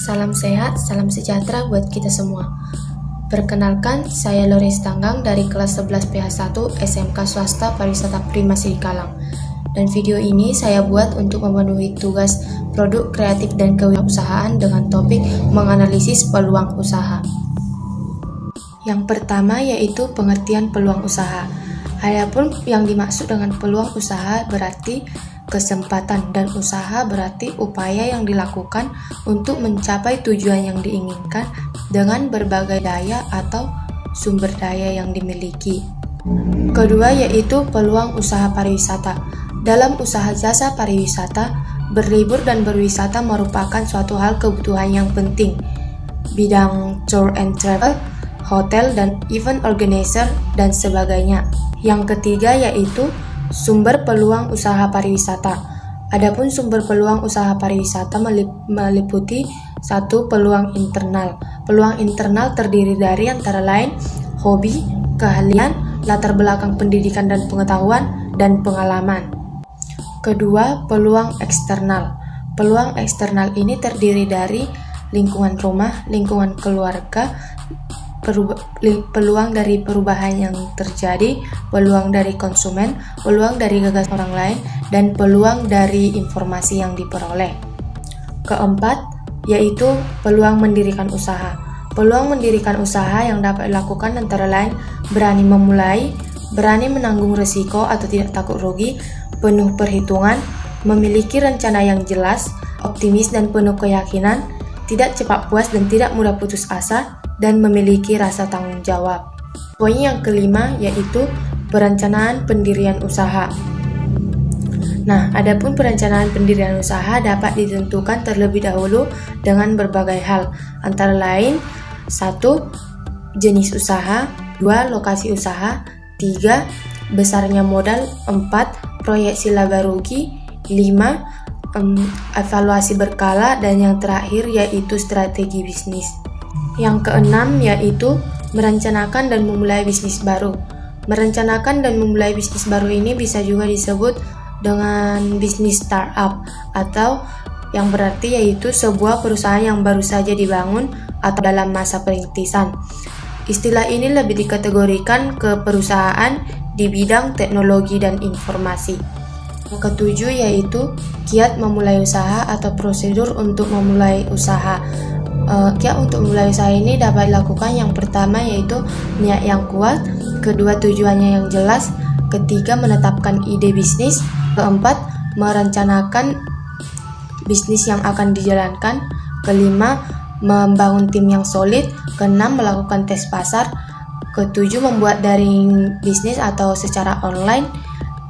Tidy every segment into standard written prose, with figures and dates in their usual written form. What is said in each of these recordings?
Salam sehat, salam sejahtera buat kita semua. Perkenalkan, saya Loris Tanggang dari kelas 11 PH1 SMK Swasta Pariwisata Prima Sidikalang. Dan video ini saya buat untuk memenuhi tugas produk kreatif dan kewirausahaan dengan topik menganalisis peluang usaha. Yang pertama yaitu pengertian peluang usaha. Adapun yang dimaksud dengan peluang usaha berarti kesempatan, dan usaha berarti upaya yang dilakukan untuk mencapai tujuan yang diinginkan dengan berbagai daya atau sumber daya yang dimiliki. Kedua yaitu peluang usaha pariwisata. Dalam usaha jasa pariwisata, berlibur dan berwisata merupakan suatu hal kebutuhan yang penting. Bidang tour and travel, hotel dan event organizer dan sebagainya. Yang ketiga yaitu sumber peluang usaha pariwisata. Adapun sumber peluang usaha pariwisata meliputi satu peluang internal. Peluang internal terdiri dari antara lain hobi, keahlian, latar belakang pendidikan dan pengetahuan, dan pengalaman. Kedua, peluang eksternal. Peluang eksternal ini terdiri dari lingkungan rumah, lingkungan keluarga, peluang dari perubahan yang terjadi, peluang dari konsumen, peluang dari gagasan orang lain, dan peluang dari informasi yang diperoleh. Keempat, yaitu peluang mendirikan usaha. Peluang mendirikan usaha yang dapat dilakukan antara lain berani memulai, berani menanggung risiko atau tidak takut rugi, penuh perhitungan, memiliki rencana yang jelas, optimis dan penuh keyakinan, tidak cepat puas dan tidak mudah putus asa, dan memiliki rasa tanggung jawab. Poin yang kelima yaitu perencanaan pendirian usaha. Nah, adapun perencanaan pendirian usaha dapat ditentukan terlebih dahulu dengan berbagai hal, antara lain 1. Jenis usaha, 2. Lokasi usaha, 3. Besarnya modal, 4. Proyeksi laba rugi, 5. Evaluasi berkala, dan yang terakhir yaitu strategi bisnis. Yang keenam yaitu merencanakan dan memulai bisnis baru. Merencanakan dan memulai bisnis baru ini bisa juga disebut dengan bisnis startup, atau yang berarti yaitu sebuah perusahaan yang baru saja dibangun atau dalam masa perintisan. Istilah ini lebih dikategorikan ke perusahaan di bidang teknologi dan informasi. Yang ketujuh yaitu kiat memulai usaha atau prosedur untuk memulai usaha. Kiat untuk memulai usaha ini dapat dilakukan yang pertama yaitu niat yang kuat, kedua tujuannya yang jelas, ketiga menetapkan ide bisnis, keempat merencanakan bisnis yang akan dijalankan, kelima membangun tim yang solid, keenam melakukan tes pasar, ketujuh membuat daring bisnis atau secara online,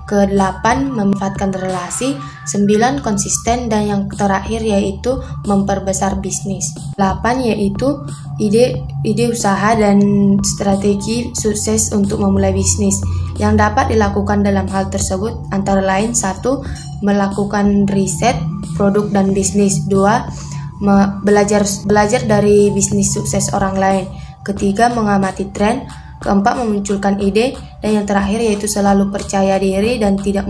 ke-8 memanfaatkan relasi, 9 konsisten, dan yang terakhir yaitu memperbesar bisnis. 8 yaitu ide usaha dan strategi sukses untuk memulai bisnis. Yang dapat dilakukan dalam hal tersebut antara lain 1. Melakukan riset produk dan bisnis, 2. Belajar dari bisnis sukses orang lain, ketiga mengamati tren, keempat memunculkan ide, dan yang terakhir yaitu selalu percaya diri dan tidak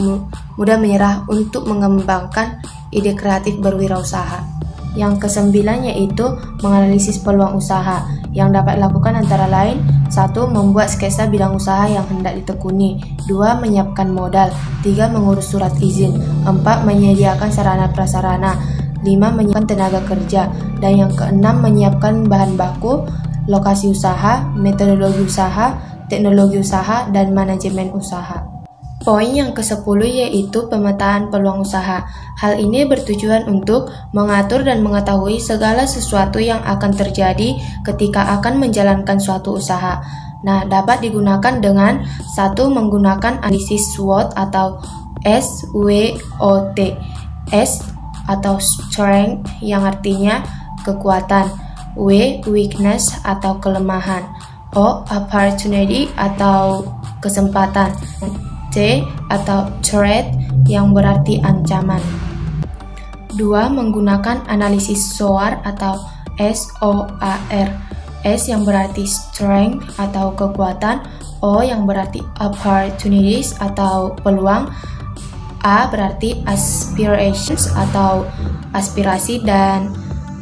mudah menyerah untuk mengembangkan ide kreatif berwirausaha. Yang kesembilan yaitu menganalisis peluang usaha yang dapat dilakukan antara lain 1. Membuat sketsa bidang usaha yang hendak ditekuni, 2. Menyiapkan modal, 3. Mengurus surat izin, 4. Menyediakan sarana prasarana, 5. Menyiapkan tenaga kerja, dan yang keenam menyiapkan bahan baku, lokasi usaha, metodologi usaha, teknologi usaha, dan manajemen usaha. Poin yang ke-10 yaitu pemetaan peluang usaha. Hal ini bertujuan untuk mengatur dan mengetahui segala sesuatu yang akan terjadi ketika akan menjalankan suatu usaha. Nah, dapat digunakan dengan 1. Menggunakan analisis SWOT atau SWOT. S atau strength yang artinya kekuatan, W. Weakness atau kelemahan, O. Opportunity atau kesempatan, T atau threat yang berarti ancaman. 2. Menggunakan analisis SOAR atau SOAR. S yang berarti strength atau kekuatan, O yang berarti opportunities atau peluang, A berarti aspirations atau aspirasi, dan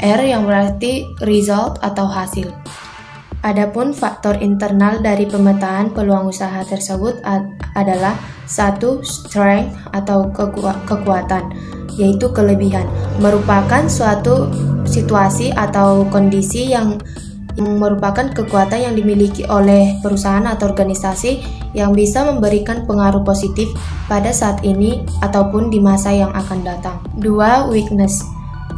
R yang berarti result atau hasil. Adapun faktor internal dari pemetaan peluang usaha tersebut adalah 1. Strength atau kekuatan, yaitu kelebihan, merupakan suatu situasi atau kondisi yang merupakan kekuatan yang dimiliki oleh perusahaan atau organisasi yang bisa memberikan pengaruh positif pada saat ini ataupun di masa yang akan datang. 2. Weakness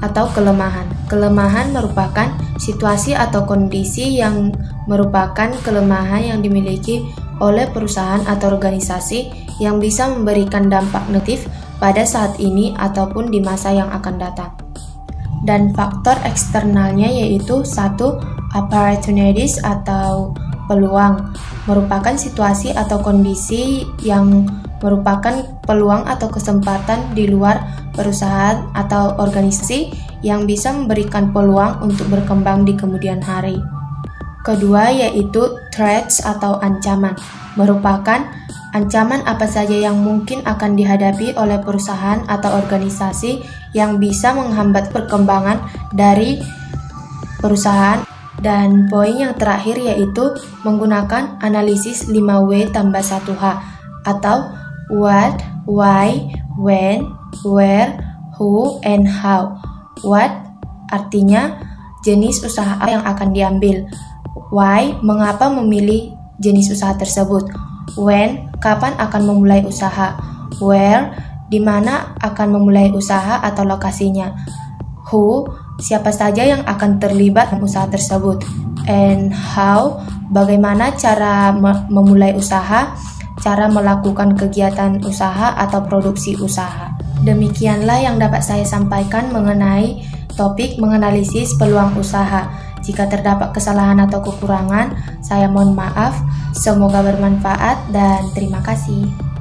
atau kelemahan. Kelemahan merupakan situasi atau kondisi yang merupakan kelemahan yang dimiliki oleh perusahaan atau organisasi yang bisa memberikan dampak negatif pada saat ini ataupun di masa yang akan datang. Dan faktor eksternalnya yaitu 1. Opportunities atau peluang, merupakan situasi atau kondisi yang merupakan peluang atau kesempatan di luar perusahaan atau organisasi yang bisa memberikan peluang untuk berkembang di kemudian hari. Kedua yaitu threats atau ancaman, merupakan ancaman apa saja yang mungkin akan dihadapi oleh perusahaan atau organisasi yang bisa menghambat perkembangan dari perusahaan. Dan poin yang terakhir yaitu menggunakan analisis 5W tambah 1H atau what, why, when, where, who, and how. What artinya jenis usaha yang akan diambil. Why, mengapa memilih jenis usaha tersebut. When, kapan akan memulai usaha. Where, di mana akan memulai usaha atau lokasinya. Who, siapa saja yang akan terlibat dalam usaha tersebut. And how, bagaimana cara memulai usaha, cara melakukan kegiatan usaha atau produksi usaha. Demikianlah yang dapat saya sampaikan mengenai topik menganalisis peluang usaha. Jika terdapat kesalahan atau kekurangan, saya mohon maaf. Semoga bermanfaat dan terima kasih.